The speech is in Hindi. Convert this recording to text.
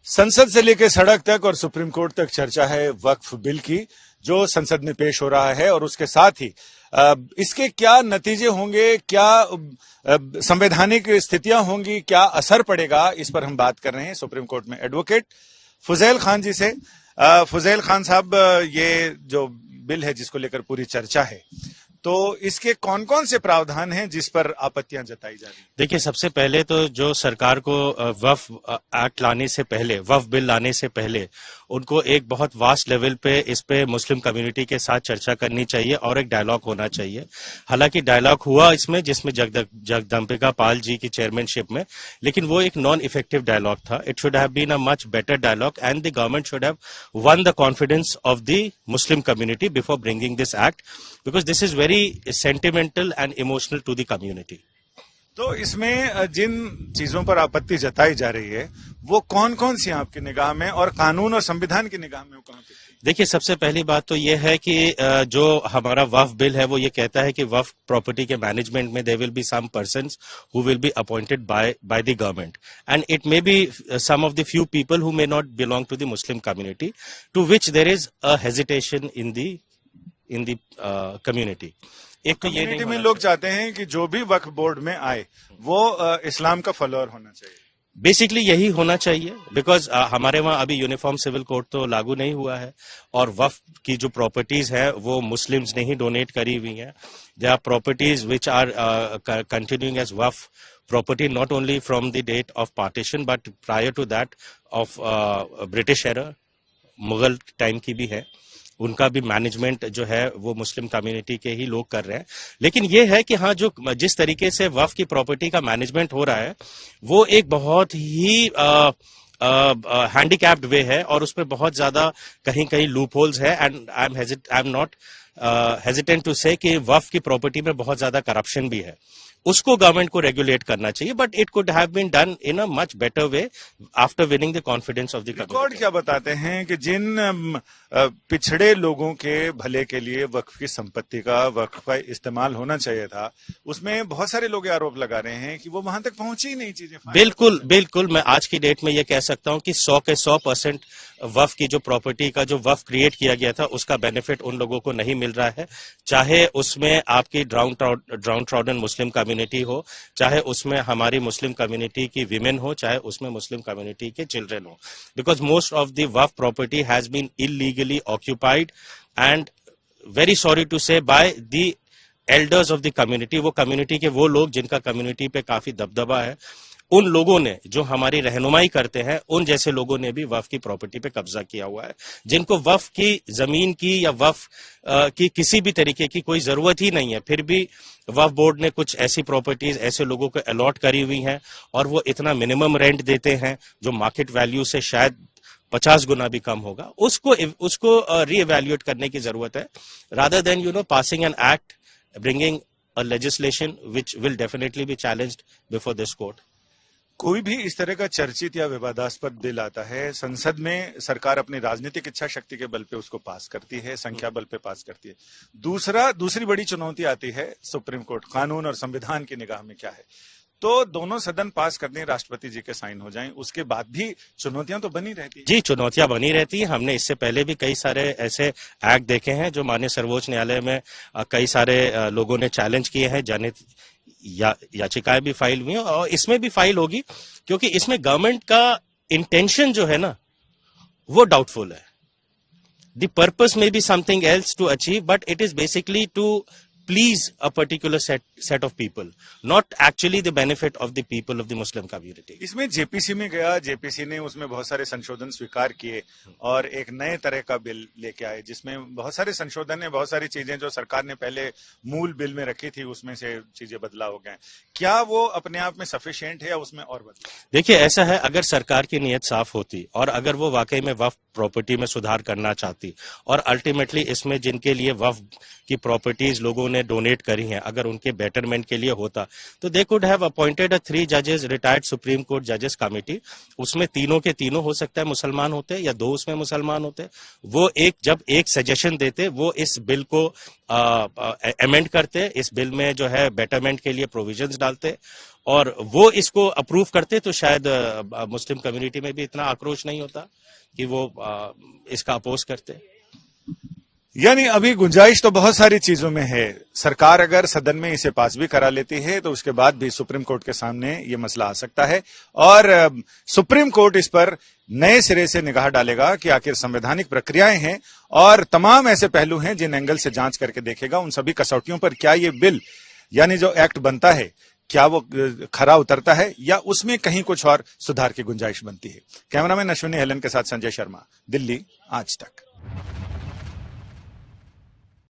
संसद से लेकर सड़क तक और सुप्रीम कोर्ट तक चर्चा है वक्फ बिल की, जो संसद में पेश हो रहा है। और उसके साथ ही इसके क्या नतीजे होंगे, क्या संवैधानिक स्थितियां होंगी, क्या असर पड़ेगा, इस पर हम बात कर रहे हैं सुप्रीम कोर्ट में एडवोकेट फुजैल खान जी से। फुजैल खान साहब, ये जो बिल है जिसको लेकर पूरी चर्चा है, तो इसके कौन कौन से प्रावधान हैं जिस पर आपत्तियां जताई जा रही हैं? देखिए, सबसे पहले तो जो सरकार को वक्फ एक्ट लाने से पहले, वक्फ बिल लाने से पहले उनको एक बहुत वास्ट लेवल पे इस पे मुस्लिम कम्युनिटी के साथ चर्चा करनी चाहिए और एक डायलॉग होना चाहिए। हालांकि डायलॉग हुआ इसमें, जिसमें जगदम्बिका पाल जी की चेयरमैनशिप में, लेकिन वो एक नॉन इफेक्टिव डायलॉग था। It should have been a much better dialogue and the government should have won the confidence of the Muslim community before bringing this act, because this is very sentimental and emotional to the community. तो इसमें जिन चीजों पर आपत्ति जताई जा रही है वो कौन कौन सी आपकी निगाह में, और कानून और संविधान की निगाह में वो कहां पे? देखिए, सबसे पहली बात तो ये है कि जो हमारा वक्फ बिल है वो ये कहता है कि वक्फ प्रॉपर्टी के मैनेजमेंट में there will be some persons who will be appointed by the government, and it may be some of the few people who may not belong to the Muslim community, to which there is a hesitation in the community. एक तो ये कम्युनिटी में लोग चाहते हैं कि जो भी वक्फ बोर्ड में आए वो इस्लाम का फॉलोअर होना चाहिए। बेसिकली यही होना चाहिए, बिकॉज हमारे वहां अभी यूनिफॉर्म सिविल कोड तो लागू नहीं हुआ है, और वक्फ की जो प्रॉपर्टीज है वो मुस्लिम्स ने ही डोनेट करी हुई हैं। They are properties which are continuing as waqf property not only from the date of partition but prior to that of British era, Mughal time की भी है। उनका भी मैनेजमेंट जो है वो मुस्लिम कम्युनिटी के ही लोग कर रहे हैं। लेकिन ये है कि हाँ, जो जिस तरीके से वक्फ की प्रॉपर्टी का मैनेजमेंट हो रहा है वो एक बहुत ही हैंडीकैप्ड वे है, और उसमें बहुत ज्यादा कहीं कहीं लूप होल्स है। And I am not hesitant to say कि वक्फ की प्रॉपर्टी में बहुत ज्यादा करप्शन भी है। उसको गवर्नमेंट को रेगुलेट करना चाहिए, but it could have been done in a much better way after winning the confidence of the community. Record क्या बताते हैं कि जिन पिछड़े लोगों के भले के लिए वक्फ की संपत्ति का, वक्फ का इस्तेमाल होना चाहिए था, उसमें बहुत सारे लोग आरोप लगा रहे हैं कि वो वहां तक पहुंची ही नहीं चीजें। बिल्कुल बिल्कुल, मैं आज की डेट में ये कह सकता हूं कि 100 के 100% वक्फ की जो प्रॉपर्टी का जो वक्फ क्रिएट किया गया था उसका बेनिफिट उन लोगों को नहीं मिल रहा है। चाहे उसमें आपकी ड्राउन ट्रॉडन मुस्लिम कम्युनिटी हो, चाहे उसमें हमारी मुस्लिम कम्युनिटी की विमेन हो, चाहे उसमें मुस्लिम कम्युनिटी के चिल्ड्रन हो, बिकॉज मोस्ट ऑफ द वक्फ property has been illegally occupied and very sorry to say by the elders of the community. वो कम्युनिटी के वो लोग जिनका कम्युनिटी पे काफी दबदबा है, उन लोगों ने, जो हमारी रहनुमाई करते हैं, उन जैसे लोगों ने भी वक्फ की प्रॉपर्टी पे कब्जा किया हुआ है, जिनको वक्फ की जमीन की या वक्फ की किसी भी तरीके की कोई जरूरत ही नहीं है, फिर भी वक्फ बोर्ड ने कुछ ऐसी प्रॉपर्टीज ऐसे लोगों को अलॉट करी हुई हैं, और वो इतना मिनिमम रेंट देते हैं जो मार्केट वैल्यू से शायद 50 गुना भी कम होगा। उसको रीएवैल्यूएट करने की जरूरत है, rather than passing an act, bringing a legislation which will definitely be challenged before this court. कोई भी इस तरह का चर्चित या विवादास्पद बिल आता है, संसद में सरकार अपनी राजनीतिक इच्छा शक्ति के बल पे उसको पास करती है, संख्या बल पे पास करती है। दूसरी बड़ी चुनौती आती है सुप्रीम कोर्ट, कानून और संविधान की निगाह में क्या है। तो दोनों सदन पास करने, राष्ट्रपति जी के साइन हो जाएं, उसके बाद भी चुनौतियां तो बनी रहती है। जी, चुनौतियां बनी रहती है। हमने इससे पहले भी कई सारे ऐसे एक्ट देखे हैं जो माननीय सर्वोच्च न्यायालय में कई सारे लोगों ने चैलेंज किए हैं, जनहित याचिकाएं भी फाइल हुई हैं, और इसमें भी फाइल होगी, क्योंकि इसमें गवर्नमेंट का इंटेंशन जो है ना वो डाउटफुल है। The purpose may be something else to achieve, but it is basically to please a particular set of people, not actually the benefit of the people of the Muslim community. इसमें जेपीसी में गया, जेपीसी ने उसमें बहुत सारे संशोधन स्वीकार किए और एक नए तरह का बिल लेके आए, जिसमें बहुत सारे संशोधन है, बहुत सारी चीजें जो सरकार ने पहले मूल बिल में रखी थी उसमें से चीजें बदलाव हो गए। क्या वो अपने आप में सफिशिएंट है या उसमें और बदलाव? देखिए, ऐसा है, अगर सरकार की नीयत साफ होती और अगर वो वाकई में वक्फ प्रॉपर्टी में सुधार करना चाहती, और अल्टीमेटली इसमें जिनके लिए वक्फ की प्रॉपर्टीज लोगों ने डोनेट करी हैं, अगर उनके बेटरमेंट के लिए होता, तो दे कुड हैव अपॉइंटेड 3 जजेस रिटायर्ड सुप्रीम कोर्ट जजेस कमेटी। उसमें तीनों के तीनों हो सकता है मुसलमान होते या 2 उसमें मुसलमान होते। वो जब एक सजेशन देते, वो इस बिल को अमेंड करते, इस बिल में जो है बेटरमेंट के लिए प्रोविजंस डालते, और वो इसको अप्रूव करते तो शायद मुस्लिम कम्युनिटी में भी इतना आक्रोश नहीं होता कि वो इसका अपोज करते। यानी अभी गुंजाइश तो बहुत सारी चीजों में है। सरकार अगर सदन में इसे पास भी करा लेती है तो उसके बाद भी सुप्रीम कोर्ट के सामने ये मसला आ सकता है और सुप्रीम कोर्ट इस पर नए सिरे से निगाह डालेगा कि आखिर संवैधानिक प्रक्रियाएं हैं और तमाम ऐसे पहलू हैं जिन एंगल से जांच करके देखेगा। उन सभी कसौटियों पर क्या ये बिल यानी जो एक्ट बनता है क्या वो खरा उतरता है या उसमें कहीं कुछ और सुधार की गुंजाइश बनती है। कैमरामैन अश्विनी हेलन के साथ संजय शर्मा, दिल्ली आज तक।